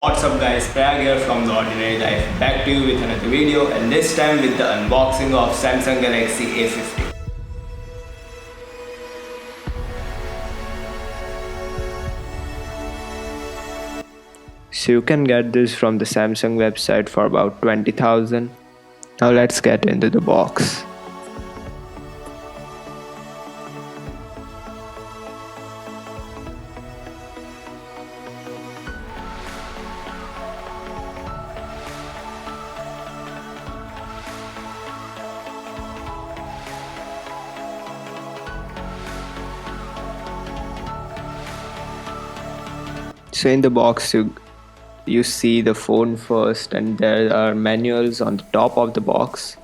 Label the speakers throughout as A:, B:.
A: What's up guys, Prayag here from The Ordinary Life, back to you with another video, and this time with the unboxing of Samsung Galaxy A50. So you can get this from the Samsung website for about 20,000. Now let's get into the box. So in the box you see the phone first, and there are manuals on the top of the box.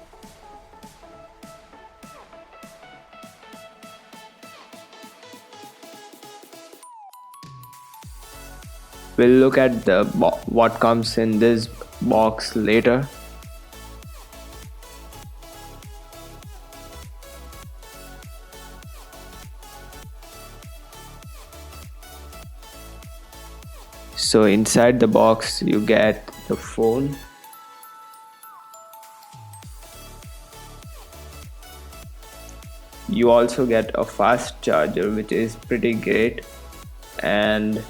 A: We'll look at what comes in this box later. So inside the box you get the phone, you also get a fast charger which is pretty great, and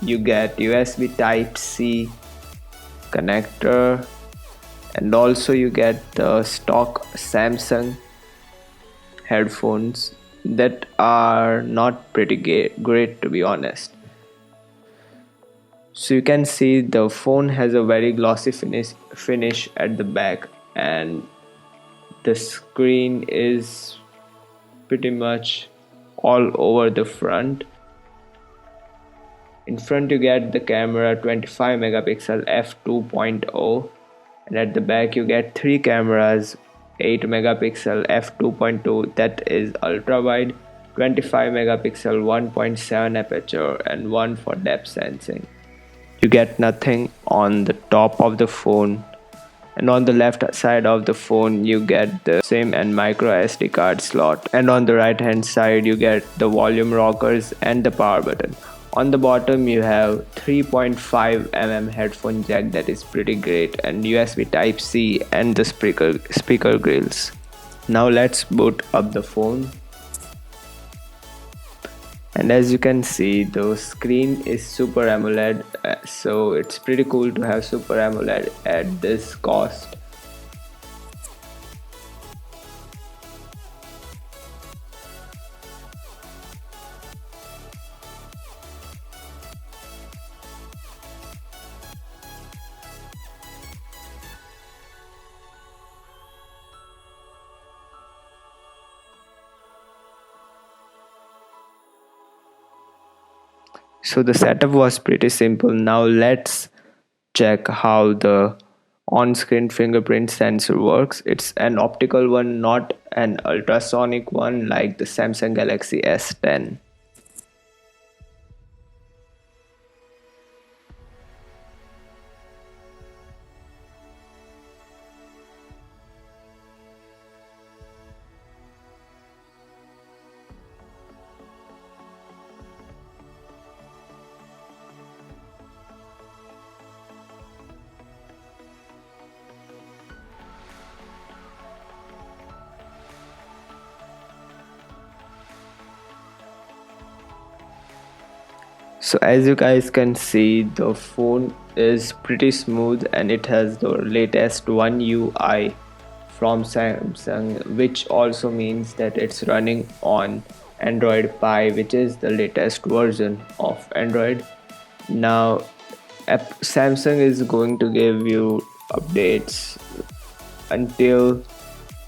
A: you get USB Type-C connector, and also you get the stock Samsung headphones that are not pretty great to be honest. So you can see the phone has a very glossy finish at the back, and the screen is pretty much all over the front. In front you get the camera 25 megapixel f2.0, and at the back you get three cameras, 8 megapixel f2.2 that is ultra wide, 25 megapixel 1.7 aperture, and one for depth sensing. You get nothing on the top of the phone, and on the left side of the phone you get the SIM and micro SD card slot, and on the right hand side you get the volume rockers and the power button. On the bottom you have 3.5mm headphone jack that is pretty great, and USB Type-C and the speaker grills. Now let's boot up the phone. And as you can see, the screen is Super AMOLED, so it's pretty cool to have Super AMOLED at this cost. So the setup was pretty simple. Now let's check how the on-screen fingerprint sensor works. It's an optical one, not an ultrasonic one like the Samsung Galaxy S10. So as you guys can see, the phone is pretty smooth, and it has the latest One UI from Samsung, which also means that it's running on Android Pie, which is the latest version of Android. Now Samsung is going to give you updates until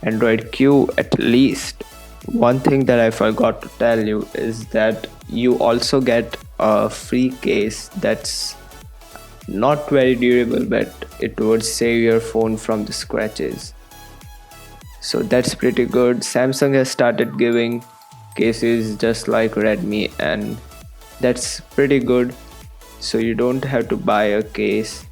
A: Android Q at least. One thing that I forgot to tell you is that you also get a free case that's not very durable, but it would save your phone from the scratches. So that's pretty good. Samsung has started giving cases just like Redmi, and that's pretty good. So you don't have to buy a case.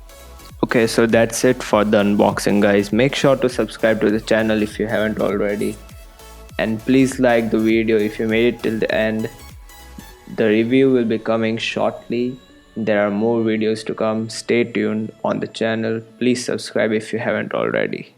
A: Okay, so that's it for the unboxing guys. Make sure to subscribe to the channel if you haven't already, and please like the video if you made it till the end. The review will be coming shortly, There are more videos to come. Stay tuned on the channel. Please subscribe if you haven't already.